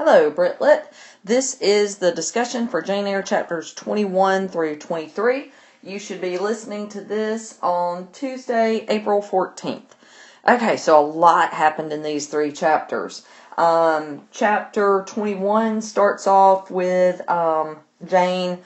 Hello, Britlet. This is the discussion for Jane Eyre chapters 21 through 23. You should be listening to this on Tuesday, April 14th. Okay, so a lot happened in these three chapters. Chapter 21 starts off with Jane,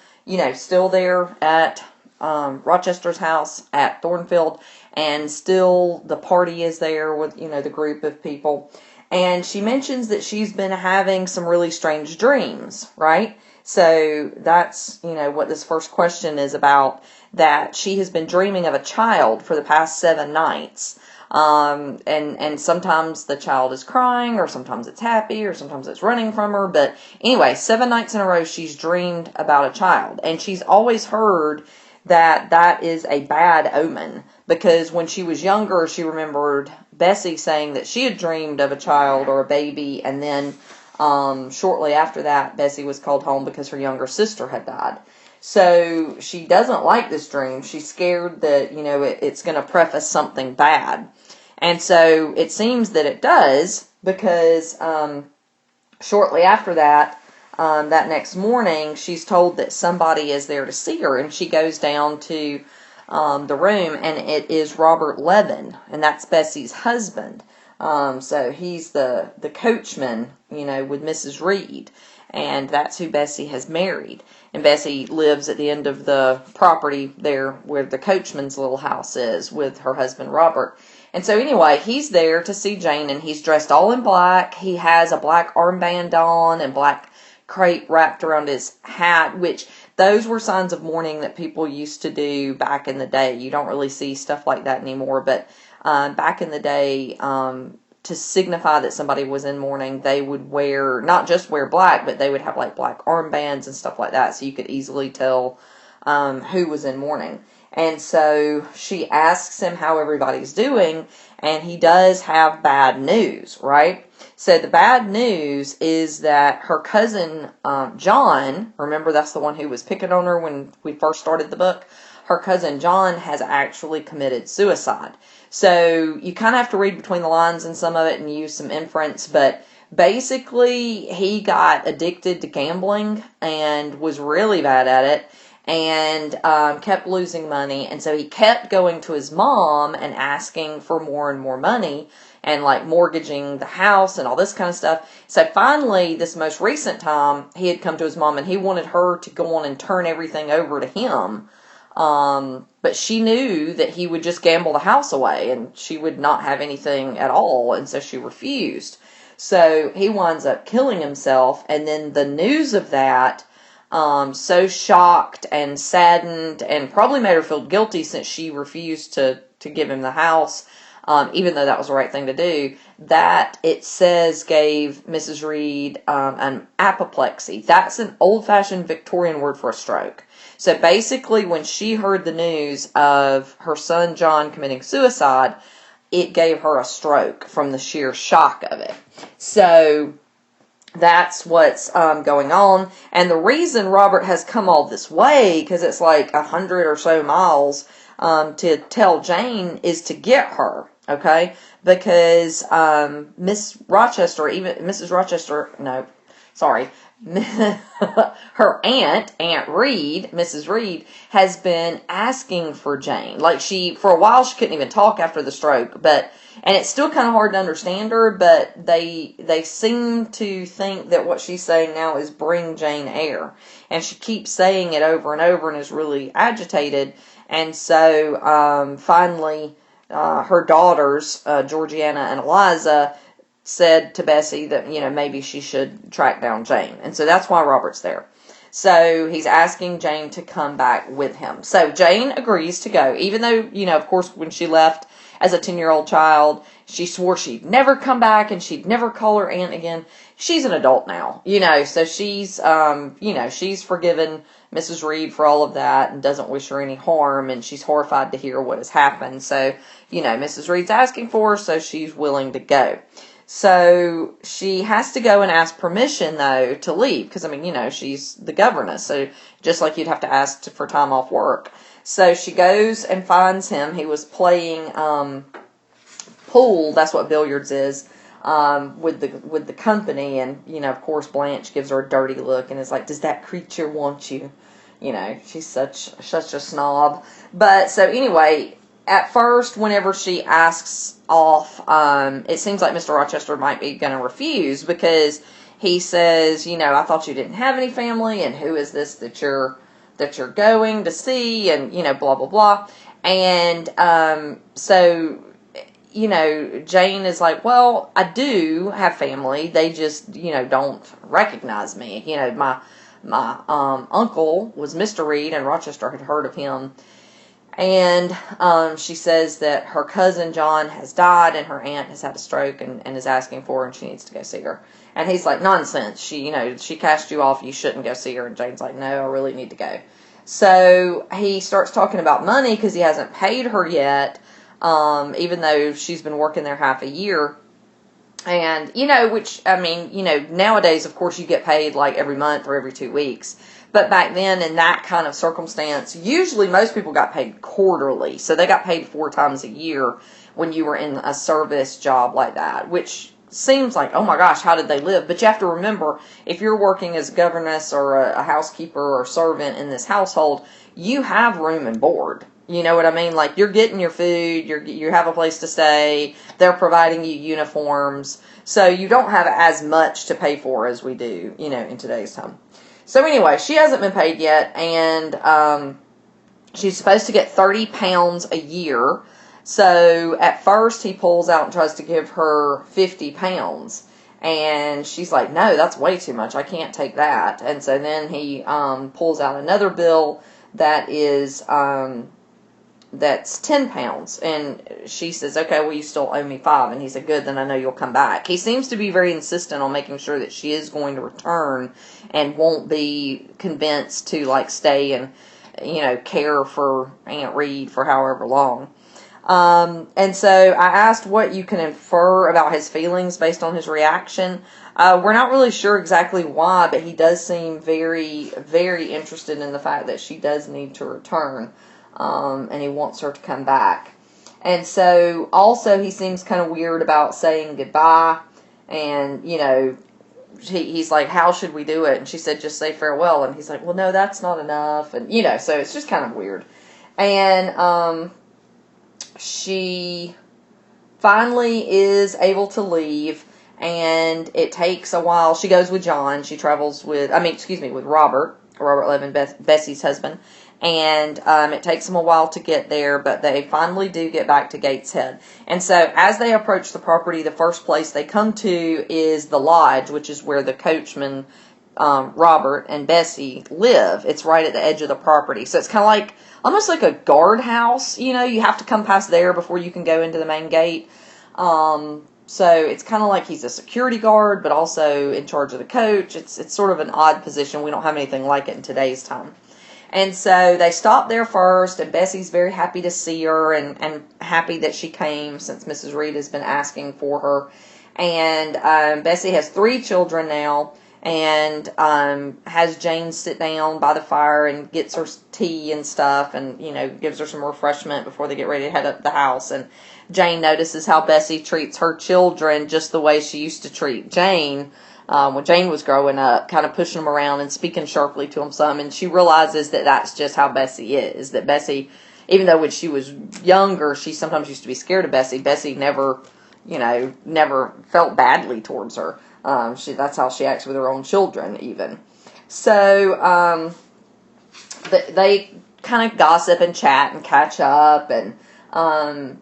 still there at Rochester's house at Thornfield, and still the party is there with, the group of people. And she mentions that she's been having some really strange dreams, right? So that's, what this first question is about, that she has been dreaming of a child for the past 7 nights. And sometimes the child is crying, or sometimes it's happy, or sometimes it's running from her. But anyway, 7 nights in a row she's dreamed about a child. And she's always heard that is a bad omen, because when she was younger, she remembered Bessie saying that she had dreamed of a child or a baby, and then shortly after that, Bessie was called home because her younger sister had died. So she doesn't like this dream. She's scared that, it's going to preface something bad. And so it seems that it does, because shortly after that, that next morning, she's told that somebody is there to see her, and she goes down to the room, and it is Robert Levin, and that's Bessie's husband. So he's the coachman, with Mrs. Reed, and that's who Bessie has married. And Bessie lives at the end of the property there where the coachman's little house is with her husband Robert. And so anyway, he's there to see Jane, and he's dressed all in black. He has a black armband on and black crepe wrapped around his hat, which those were signs of mourning that people used to do back in the day. You don't really see stuff like that anymore, but back in the day, to signify that somebody was in mourning, they would not just wear black, but they would have like black armbands and stuff like that, so you could easily tell who was in mourning. And so she asks him how everybody's doing, and he does have bad news, right? So the bad news is that her cousin John, remember that's the one who was picking on her when we first started the book, her cousin John has actually committed suicide. So you kind of have to read between the lines in some of it and use some inference, but basically he got addicted to gambling and was really bad at it, and kept losing money. And so he kept going to his mom and asking for more and more money, and like mortgaging the house and all this kind of stuff. So finally, this most recent time, he had come to his mom and he wanted her to go on and turn everything over to him. But she knew that he would just gamble the house away and she would not have anything at all. And so she refused. So he winds up killing himself. And then the news of that, so shocked and saddened, and probably made her feel guilty since she refused to give him the house, even though that was the right thing to do, that it says gave Mrs. Reed an apoplexy. That's an old-fashioned Victorian word for a stroke. So basically, when she heard the news of her son John committing suicide, it gave her a stroke from the sheer shock of it. So that's what's going on. And the reason Robert has come all this way, because it's like 100 or so miles to tell Jane, is to get her, okay? Because Mrs. Rochester, her Aunt Reed, Mrs. Reed, has been asking for Jane. Like for a while she couldn't even talk after the stroke, and it's still kind of hard to understand her, but they seem to think that what she's saying now is bring Jane Eyre. And she keeps saying it over and over and is really agitated. And so finally her daughters, Georgiana and Eliza, said to Bessie that, maybe she should track down Jane. And so that's why Robert's there. So he's asking Jane to come back with him. So Jane agrees to go, even though, of course, when she left as a 10-year-old child, she swore she'd never come back and she'd never call her aunt again. She's an adult now, so she's, she's forgiven Mrs. Reed for all of that and doesn't wish her any harm, and she's horrified to hear what has happened. So, Mrs. Reed's asking for her, so she's willing to go. So she has to go and ask permission, though, to leave, because, she's the governess, so just like you'd have to ask for time off work. So she goes and finds him. He was playing pool, that's what billiards is, with the company. And, of course, Blanche gives her a dirty look and is like, does that creature want you? She's such a snob. But, so anyway, at first, whenever she asks off, it seems like Mr. Rochester might be going to refuse, because he says, I thought you didn't have any family, and who is this that you're going to see, and, blah, blah, blah. And, so, Jane is like, well, I do have family. They just, don't recognize me. My uncle was Mr. Reed, and Rochester had heard of him. And she says that her cousin John has died, and her aunt has had a stroke and is asking for her, and she needs to go see her. And he's like, nonsense. She cast you off. You shouldn't go see her. And Jane's like, no, I really need to go. So he starts talking about money, because he hasn't paid her yet, even though she's been working there half a year. And, nowadays, of course, you get paid like every month or every 2 weeks. But back then, in that kind of circumstance, usually most people got paid quarterly. So they got paid 4 times a year when you were in a service job like that, which seems like, oh my gosh, how did they live? But you have to remember, if you're working as a governess or a housekeeper or servant in this household, you have room and board. You know what I mean? Like, you're getting your food, you have a place to stay, they're providing you uniforms, so you don't have as much to pay for as we do, in today's time. So anyway, she hasn't been paid yet, and she's supposed to get 30 pounds a year. So at first he pulls out and tries to give her 50 pounds. And she's like, no, that's way too much. I can't take that. And so then he pulls out another bill that is that's 10 pounds. And she says, okay, well, you still owe me 5. And he said, good, then I know you'll come back. He seems to be very insistent on making sure that she is going to return and won't be convinced to, like, stay and, care for Aunt Reed for however long. And so I asked what you can infer about his feelings based on his reaction. We're not really sure exactly why, but he does seem very, very interested in the fact that she does need to return. And he wants her to come back. And so, also, he seems kind of weird about saying goodbye. And, he's like, how should we do it? And she said, just say farewell. And he's like, well, no, that's not enough. And, so it's just kind of weird. And, she finally is able to leave. And it takes a while. She goes with John. She travels with Robert Levin, Bessie's husband. And it takes them a while to get there, but they finally do get back to Gateshead. And so as they approach the property, the first place they come to is the lodge, which is where the coachman, Robert, and Bessie live. It's right at the edge of the property. So it's kind of like, almost like a guardhouse. You have to come past there before you can go into the main gate. So it's kind of like he's a security guard, but also in charge of the coach. It's sort of an odd position. We don't have anything like it in today's time. And so they stop there first, and Bessie's very happy to see her and happy that she came, since Mrs. Reed has been asking for her. And Bessie has 3 children now, and has Jane sit down by the fire and gets her tea and stuff, and, gives her some refreshment before they get ready to head up the house. And Jane notices how Bessie treats her children just the way she used to treat Jane when Jane was growing up, kind of pushing them around and speaking sharply to them some. And she realizes that that's just how Bessie is. That Bessie, even though when she was younger, she sometimes used to be scared of Bessie, Bessie never felt badly towards her. That's how she acts with her own children, even. So they kind of gossip and chat and catch up, and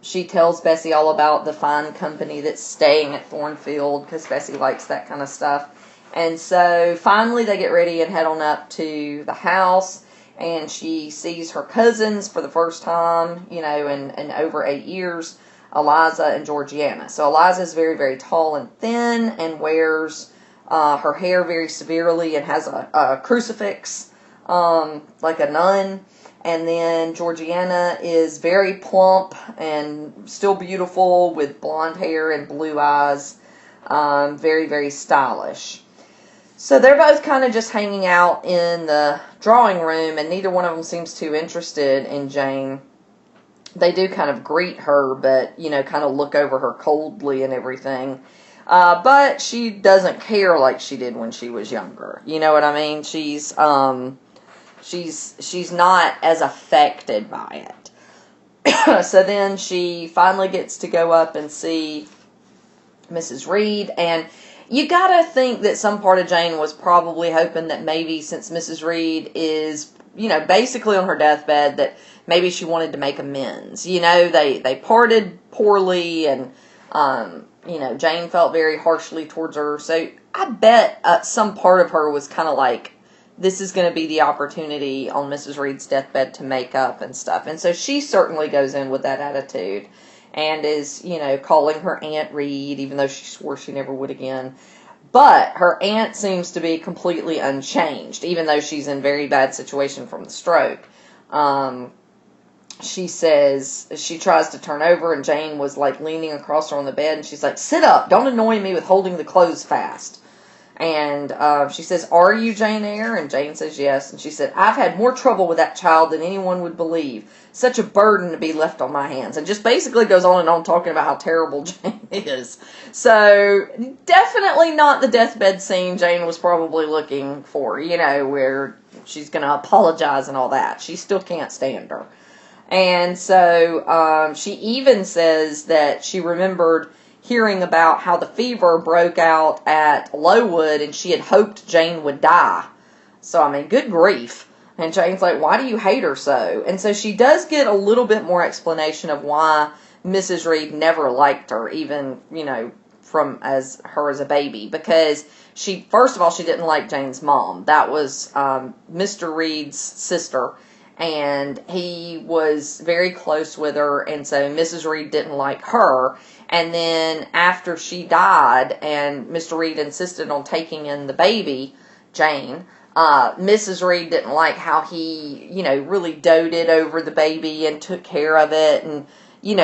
she tells Bessie all about the fine company that's staying at Thornfield, because Bessie likes that kind of stuff. And so finally they get ready and head on up to the house, and she sees her cousins for the first time, in over 8 years, Eliza and Georgiana. So Eliza is very, very tall and thin and wears her hair very severely and has a crucifix, like a nun. And then Georgiana is very plump and still beautiful with blonde hair and blue eyes. Very, very stylish. So they're both kind of just hanging out in the drawing room, and neither one of them seems too interested in Jane. They do kind of greet her, but, kind of look over her coldly and everything. But she doesn't care like she did when she was younger. You know what I mean? She's not as affected by it. So then she finally gets to go up and see Mrs. Reed, and you gotta think that some part of Jane was probably hoping that maybe since Mrs. Reed is, basically on her deathbed, that maybe she wanted to make amends. They parted poorly, and, Jane felt very harshly towards her, so I bet some part of her was kind of like, this is going to be the opportunity on Mrs. Reed's deathbed to make up and stuff. And so she certainly goes in with that attitude and is, calling her Aunt Reed, even though she swore she never would again. But her aunt seems to be completely unchanged, even though she's in very bad situation from the stroke. She says, she tries to turn over, and Jane was like leaning across her on the bed, and she's like, sit up, don't annoy me with holding the clothes fast. And she says, are you Jane Eyre? And Jane says yes. And she said, I've had more trouble with that child than anyone would believe. Such a burden to be left on my hands. And just basically goes on and on talking about how terrible Jane is. So, definitely not the deathbed scene Jane was probably looking for, where she's going to apologize and all that. She still can't stand her. And so, she even says that she remembered hearing about how the fever broke out at Lowood, and she had hoped Jane would die. So, good grief. And Jane's like, why do you hate her so? And so she does get a little bit more explanation of why Mrs. Reed never liked her, even, from as a baby. Because first of all, she didn't like Jane's mom. That was Mr. Reed's sister. And he was very close with her, and so Mrs. Reed didn't like her. And then after she died, and Mr. Reed insisted on taking in the baby, Jane, Mrs. Reed didn't like how he, really doted over the baby and took care of it, and,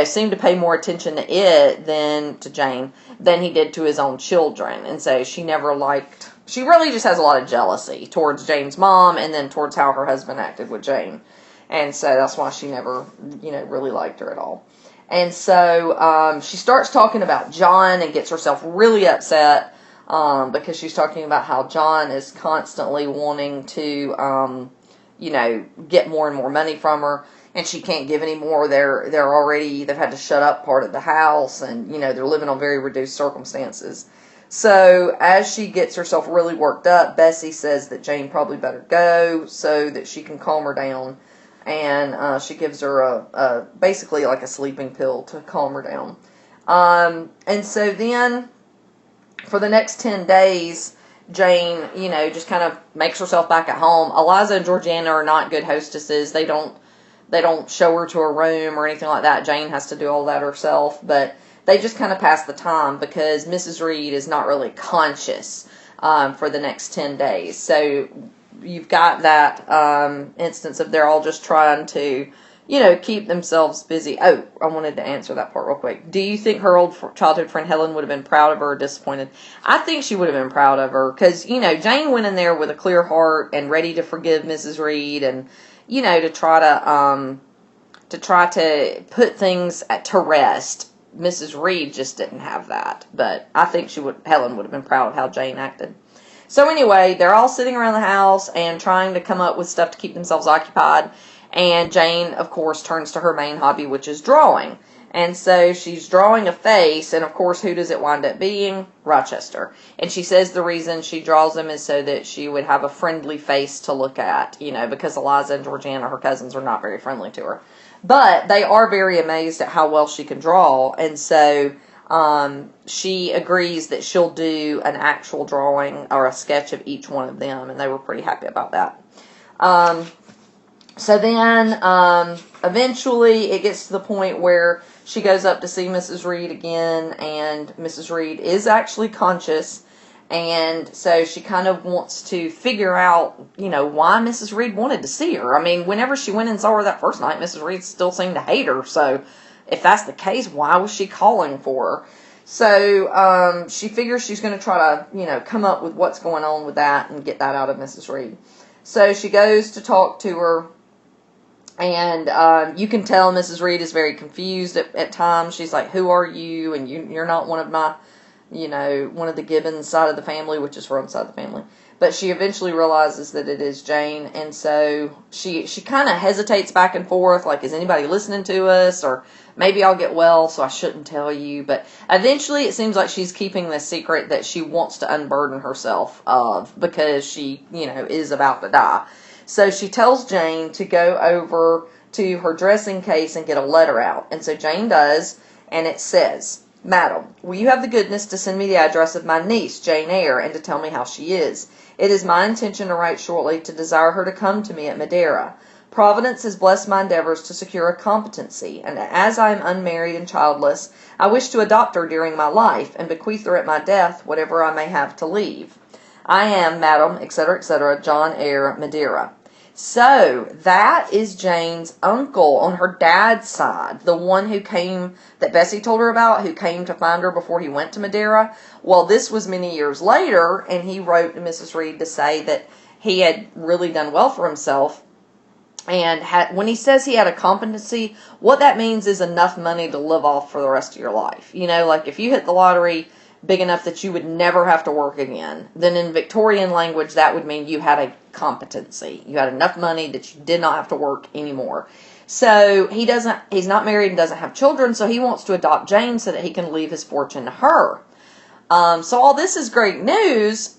seemed to pay more attention to it than to Jane than he did to his own children. And so she really just has a lot of jealousy towards Jane's mom, and then towards how her husband acted with Jane. And so that's why she never, really liked her at all. And so she starts talking about John and gets herself really upset because she's talking about how John is constantly wanting to, get more and more money from her. And she can't give any more. They've had to shut up part of the house, and, they're living on very reduced circumstances. So, as she gets herself really worked up, Bessie says that Jane probably better go so that she can calm her down. And she gives her basically like a sleeping pill to calm her down. And so then, for the next 10 days, Jane, just kind of makes herself back at home. Eliza and Georgiana are not good hostesses. They don't show her to her room or anything like that. Jane has to do all that herself, but they just kind of pass the time because Mrs. Reed is not really conscious for the next 10 days. So you've got that instance of they're all just trying to, keep themselves busy. Oh, I wanted to answer that part real quick. Do you think her old childhood friend Helen would have been proud of her or disappointed? I think she would have been proud of her because, Jane went in there with a clear heart and ready to forgive Mrs. Reed and, to try to put things to rest. Mrs. Reed just didn't have that, but I think Helen would have been proud of how Jane acted. So anyway, they're all sitting around the house and trying to come up with stuff to keep themselves occupied, and Jane, of course, turns to her main hobby, which is drawing. And so she's drawing a face, and of course, who does it wind up being? Rochester. And she says the reason she draws him is so that she would have a friendly face to look at, because Eliza and Georgiana, her cousins, are not very friendly to her. But they are very amazed at how well she can draw, and so she agrees that she'll do an actual drawing or a sketch of each one of them, and they were pretty happy about that. So then, eventually, it gets to the point where she goes up to see Mrs. Reed again, and Mrs. Reed is actually conscious, and so she kind of wants to figure out, why Mrs. Reed wanted to see her. Whenever she went and saw her that first night, Mrs. Reed still seemed to hate her, so if that's the case, why was she calling for her? So, she figures she's going to try to, come up with what's going on with that and get that out of Mrs. Reed. So she goes to talk to her, and you can tell Mrs. Reed is very confused at times. She's like, who are you? And you're not one of my, one of the Gibbons side of the family, which is her own side of the family. But she eventually realizes that it is Jane, and so she kind of hesitates back and forth, like, is anybody listening to us, or maybe I'll get well, so I shouldn't tell you. But eventually it seems like she's keeping this secret that she wants to unburden herself of, because she, is about to die. So she tells Jane to go over to her dressing case and get a letter out. And so Jane does, and it says, "Madam, will you have the goodness to send me the address of my niece, Jane Eyre, and to tell me how she is? It is my intention to write shortly to desire her to come to me at Madeira. Providence has blessed my endeavors to secure a competency, and as I am unmarried and childless, I wish to adopt her during my life, and bequeath her at my death whatever I may have to leave. I am, Madam, etc., etc., John Eyre, Madeira." So, that is Jane's uncle on her dad's side. The one who came, that Bessie told her about, who came to find her before he went to Madeira. Well, this was many years later, and he wrote to Mrs. Reed to say that he had really done well for himself. And when he says he had a competency, what that means is enough money to live off for the rest of your life. Like if you hit the lottery big enough that you would never have to work again, then in Victorian language, that would mean you had a competency. You had enough money that you did not have to work anymore. So he's not married and doesn't have children, so he wants to adopt Jane so that he can leave his fortune to her. So all this is great news,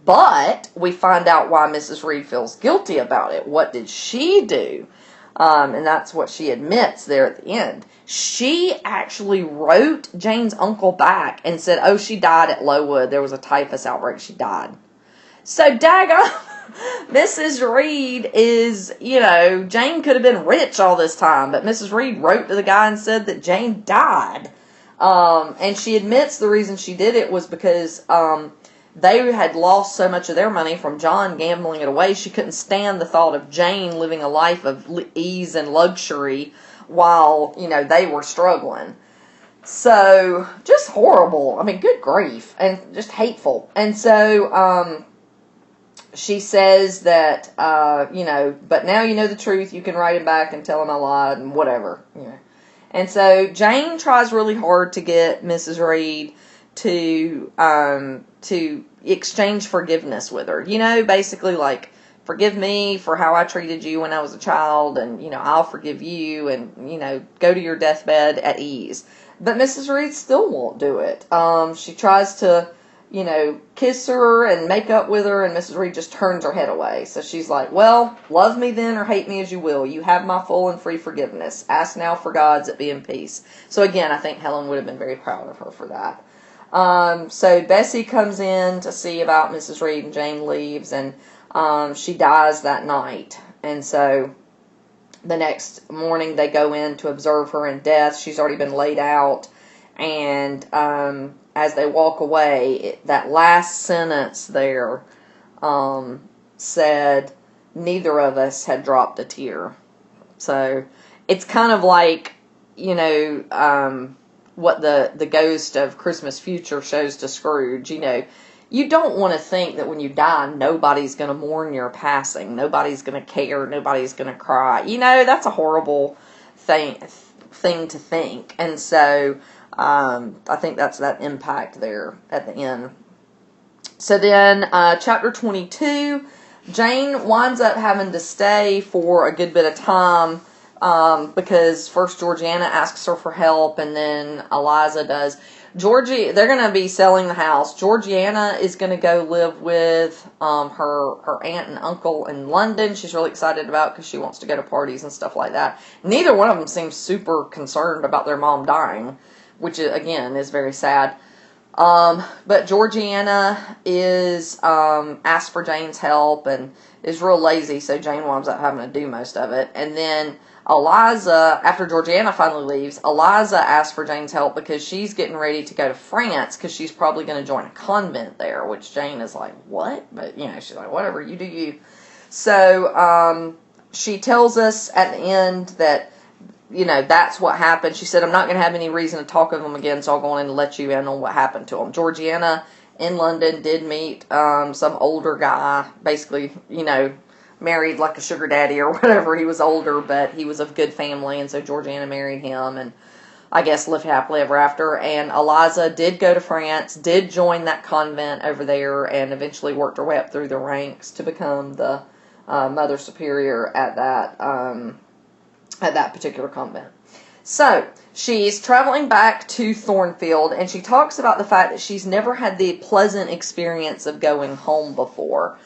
but we find out why Mrs. Reed feels guilty about it. What did she do? And that's what she admits there at the end. She actually wrote Jane's uncle back and said, oh, she died at Lowood. There was a typhus outbreak. She died. So, daggone, Mrs. Reed is, Jane could have been rich all this time, but Mrs. Reed wrote to the guy and said that Jane died. And she admits the reason she did it was because they had lost so much of their money from John gambling it away. She couldn't stand the thought of Jane living a life of ease and luxury while, they were struggling. So, just horrible. I mean, good grief. And just hateful. And so, she says that, but now you know the truth. You can write him back and tell him I lied and whatever. And so, Jane tries really hard to get Mrs. Reed to exchange forgiveness with her. Basically like, forgive me for how I treated you when I was a child, and, I'll forgive you, and, go to your deathbed at ease. But Mrs. Reed still won't do it. She tries to, kiss her and make up with her, and Mrs. Reed just turns her head away. So she's like, well, love me then or hate me as you will. You have my full and free forgiveness. Ask now for God's that be in peace. So again, I think Helen would have been very proud of her for that. So Bessie comes in to see about Mrs. Reed, and Jane leaves, and she dies that night. And so the next morning they go in to observe her in death. She's already been laid out. And as they walk away, that last sentence there said, neither of us had dropped a tear. So it's kind of like, what the ghost of Christmas Future shows to Scrooge. You don't want to think that when you die, nobody's going to mourn your passing. Nobody's going to care. Nobody's going to cry. That's a horrible thing to think. And so, I think that's that impact there at the end. So then, chapter 22, Jane winds up having to stay for a good bit of time, because first Georgiana asks her for help, and then Eliza does. They're going to be selling the house. Georgiana is going to go live with her aunt and uncle in London. She's really excited about, because she wants to go to parties and stuff like that. Neither one of them seems super concerned about their mom dying, which again is very sad. But Georgiana is asked for Jane's help and is real lazy, so Jane winds up having to do most of it. And then Eliza, after Georgiana finally leaves, Eliza asks for Jane's help because she's getting ready to go to France, because she's probably going to join a convent there, which Jane is like, what? But, she's like, whatever, you do you. So, she tells us at the end that, that's what happened. She said, I'm not going to have any reason to talk with them again, so I'll go in and let you in on what happened to them. Georgiana in London did meet some older guy, basically, married like a sugar daddy or whatever. He was older, but he was of good family, and so Georgiana married him, and I guess, lived happily ever after. And Eliza did go to France, did join that convent over there, and eventually worked her way up through the ranks to become the Mother Superior at that particular convent. So, she's traveling back to Thornfield, and she talks about the fact that she's never had the pleasant experience of going home before.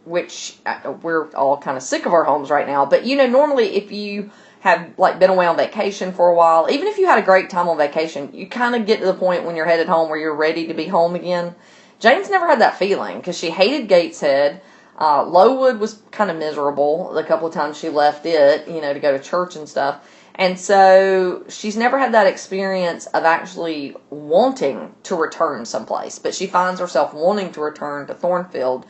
Which we're all kind of sick of our homes right now. But, normally if you have, been away on vacation for a while, even if you had a great time on vacation, you kind of get to the point when you're headed home where you're ready to be home again. Jane's never had that feeling, because she hated Gateshead. Lowood was kind of miserable the couple of times she left it, to go to church and stuff. And so she's never had that experience of actually wanting to return someplace. But she finds herself wanting to return to Thornfield.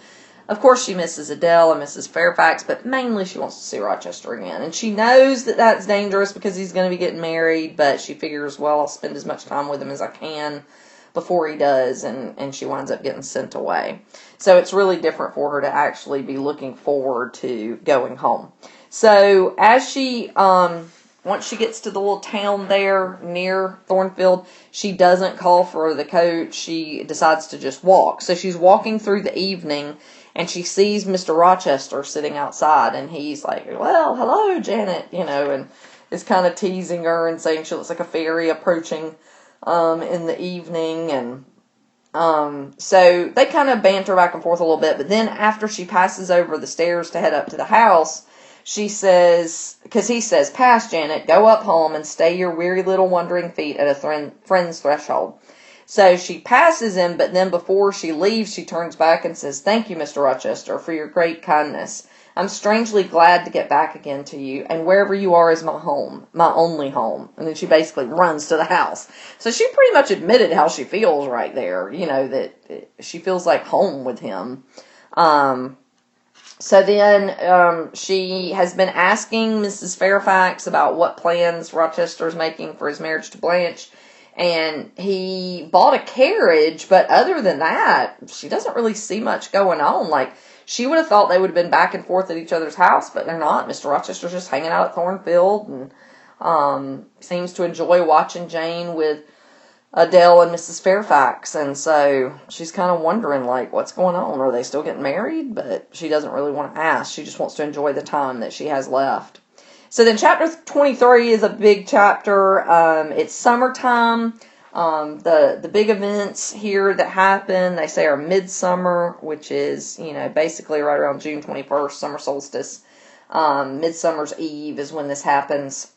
Of course, she misses Adele and Mrs. Fairfax, but mainly she wants to see Rochester again. And she knows that that's dangerous because he's going to be getting married, but she figures, well, I'll spend as much time with him as I can before he does, and she winds up getting sent away. So it's really different for her to actually be looking forward to going home. So as she, once she gets to the little town there near Thornfield, she doesn't call for the coach. She decides to just walk. So she's walking through the evening, and she sees Mr. Rochester sitting outside, and he's like, well, hello, Janet, and is kind of teasing her and saying she looks like a fairy approaching in the evening, and so they kind of banter back and forth a little bit, but then after she passes over the stairs to head up to the house, she says, because he says, pass, Janet, go up home and stay your weary little wandering feet at a friend's threshold. So she passes him, but then before she leaves, she turns back and says, thank you, Mr. Rochester, for your great kindness. I'm strangely glad to get back again to you, and wherever you are is my home, my only home. And then she basically runs to the house. So she pretty much admitted how she feels right there, that she feels like home with him. So then she has been asking Mrs. Fairfax about what plans Rochester's making for his marriage to Blanche. And he bought a carriage, but other than that, she doesn't really see much going on. She would have thought they would have been back and forth at each other's house, but they're not. Mr. Rochester's just hanging out at Thornfield and seems to enjoy watching Jane with Adele and Mrs. Fairfax. And so she's kind of wondering, what's going on? Are they still getting married? But she doesn't really want to ask. She just wants to enjoy the time that she has left. So then chapter 23 is a big chapter. It's summertime. The big events here that happen, they say, are midsummer, which is, basically right around June 21st, summer solstice. Midsummer's Eve is when this happens.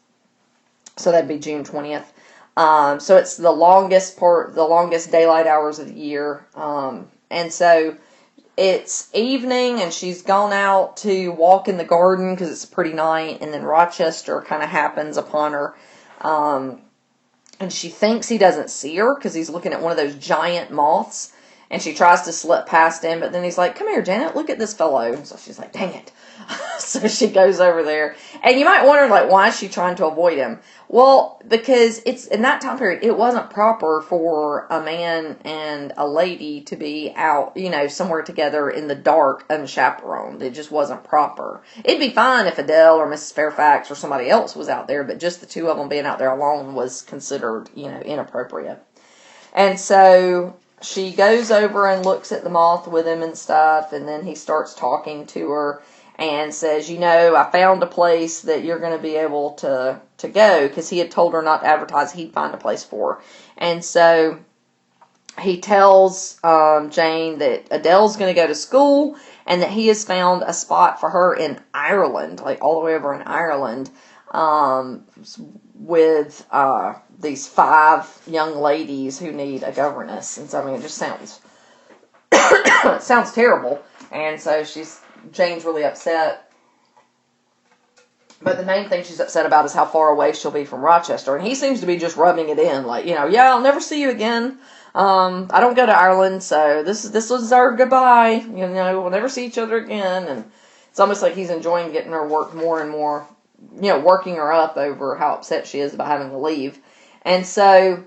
So that'd be June 20th. So it's the longest daylight hours of the year. And so it's evening, and she's gone out to walk in the garden because it's a pretty night, and then Rochester kind of happens upon her. And she thinks he doesn't see her because he's looking at one of those giant moths, and she tries to slip past him, but then he's like, come here, Janet, look at this fellow. So she's like, dang it. So she goes over there, and you might wonder, why is she trying to avoid him? Well, because it's in that time period, it wasn't proper for a man and a lady to be out, somewhere together in the dark, unchaperoned. It just wasn't proper. It'd be fine if Adele or Mrs. Fairfax or somebody else was out there, but just the two of them being out there alone was considered, inappropriate. And so she goes over and looks at the moth with him and stuff, and then he starts talking to her and says, I found a place that you're going to be able to go, because he had told her not to advertise. He'd find a place for her. And so he tells Jane that Adele's going to go to school, and that he has found a spot for her in Ireland, all the way over in Ireland, with these 5 young ladies who need a governess. And so, it just sounds terrible. And so Jane's really upset. But the main thing she's upset about is how far away she'll be from Rochester. And he seems to be just rubbing it in. Yeah, I'll never see you again. I don't go to Ireland, so this was our goodbye. We'll never see each other again. And it's almost like he's enjoying getting her work more and more, working her up over how upset she is about having to leave. And so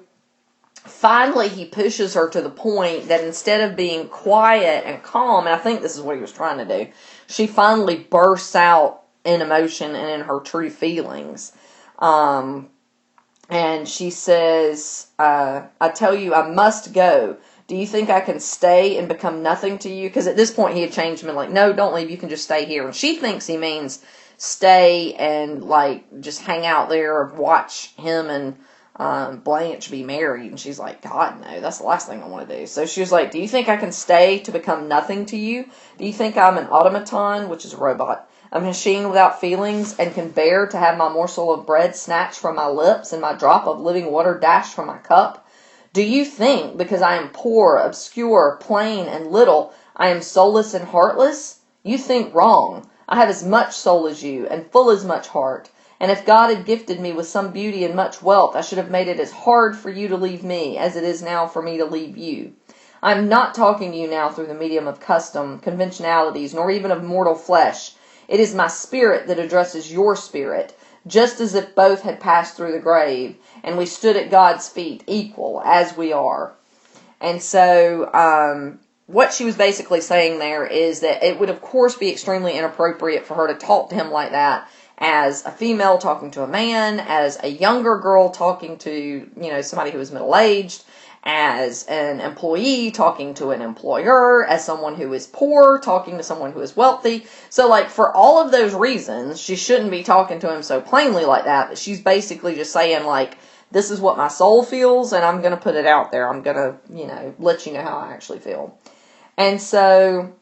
finally, he pushes her to the point that instead of being quiet and calm, and I think this is what he was trying to do, she finally bursts out in emotion and in her true feelings. And she says, I tell you, I must go. Do you think I can stay and become nothing to you? Because at this point he had changed him and like, no, don't leave. You can just stay here. And she thinks he means stay and like just hang out there or watch him and Blanche be married. And she's like, God, no, that's the last thing I want to do. So she was like, do you think I can stay to become nothing to you? Do you think I'm an automaton, which is a robot, a machine without feelings, and can bear to have my morsel of bread snatched from my lips and my drop of living water dashed from my cup? Do you think, because I am poor, obscure, plain, and little, I am soulless and heartless? You think wrong. I have as much soul as you, and full as much heart. And if God had gifted me with some beauty and much wealth, I should have made it as hard for you to leave me as it is now for me to leave you. I am not talking to you now through the medium of custom, conventionalities, nor even of mortal flesh. It is my spirit that addresses your spirit, just as if both had passed through the grave, and we stood at God's feet, equal, as we are. And so, what she was basically saying there is that it would, of course, be extremely inappropriate for her to talk to him like that as a female talking to a man, as a younger girl talking to, somebody who was middle-aged, as an employee talking to an employer, as someone who is poor talking to someone who is wealthy. So, for all of those reasons, she shouldn't be talking to him so plainly like that, but she's basically just saying, this is what my soul feels, and I'm going to put it out there. I'm going to, let you know how I actually feel. And so,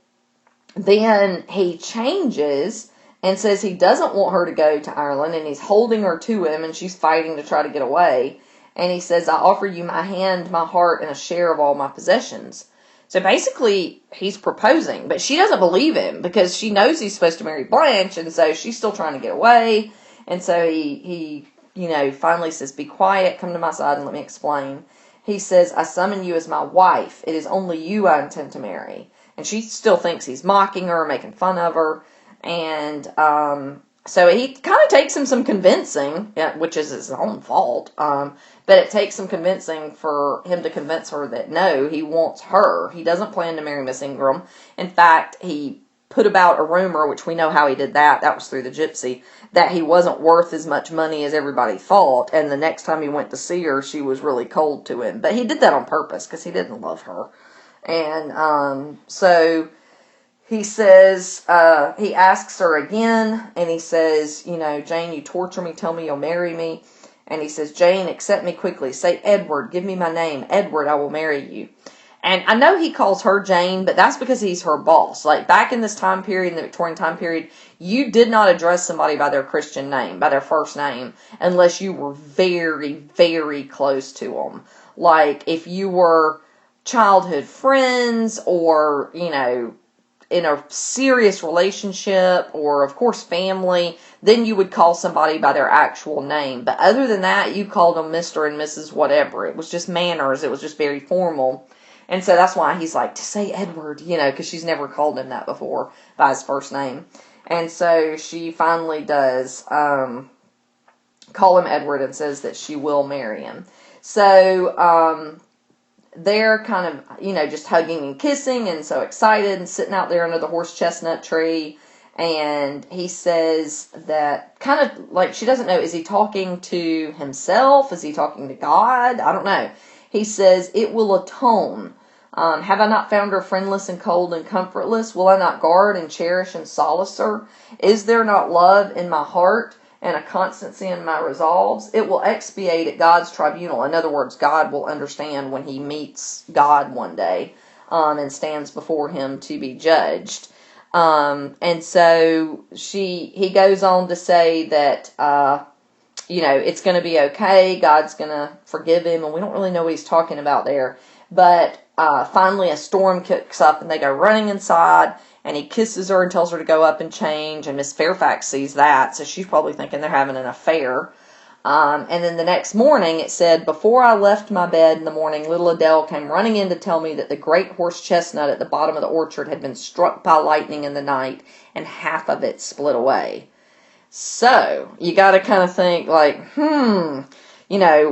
then he changes and says he doesn't want her to go to Ireland, and he's holding her to him, and she's fighting to try to get away. And he says, I offer you my hand, my heart, and a share of all my possessions. So basically, he's proposing, but she doesn't believe him because she knows he's supposed to marry Blanche, and so she's still trying to get away. And so he finally says, be quiet, come to my side and let me explain. He says, I summon you as my wife. It is only you I intend to marry. And she still thinks he's mocking her, making fun of her. And so he kind of takes him some convincing, which is his own fault. But it takes some convincing for him to convince her that no, he wants her. He doesn't plan to marry Miss Ingram. In fact, he put about a rumor, which we know how he did that. That was through the gypsy, that he wasn't worth as much money as everybody thought. And the next time he went to see her, she was really cold to him. But he did that on purpose because he didn't love her. And so he says, he asks her again, and he says, Jane, you torture me, tell me you'll marry me. And he says, Jane, accept me quickly. Say, Edward, give me my name. Edward, I will marry you. And I know he calls her Jane, but that's because he's her boss. Back in this time period, in the Victorian time period, you did not address somebody by their Christian name, by their first name, unless you were very, very close to them. If you were childhood friends or, in a serious relationship or, of course, family, then you would call somebody by their actual name. But other than that, you called them Mr. and Mrs. whatever. It was just manners. It was just very formal. And so that's why he's like, to say Edward, because she's never called him that before by his first name. And so she finally does call him Edward and says that she will marry him. So they're kind of, just hugging and kissing and so excited and sitting out there under the horse chestnut tree. And he says that kind of she doesn't know, is he talking to himself? Is he talking to God? I don't know. He says, it will atone. Have I not found her friendless and cold and comfortless? Will I not guard and cherish and solace her? Is there not love in my heart and a constancy in my resolves? It will expiate at God's tribunal. In other words, God will understand when he meets God one day and stands before him to be judged. And so he goes on to say that, it's going to be okay. God's going to forgive him. And we don't really know what he's talking about there. But finally a storm kicks up and they go running inside. And he kisses her and tells her to go up and change. And Miss Fairfax sees that. So she's probably thinking they're having an affair. And then the next morning it said, before I left my bed in the morning, little Adele came running in to tell me that the great horse chestnut at the bottom of the orchard had been struck by lightning in the night and half of it split away. So you got to kind of think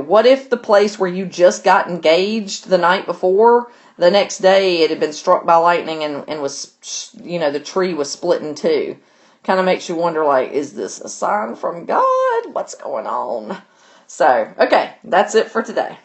what if the place where you just got engaged the night before, the next day it had been struck by lightning and was, the tree was split in two. kind of makes you wonder, like, is this a sign from God? What's going on? So, okay, that's it for today.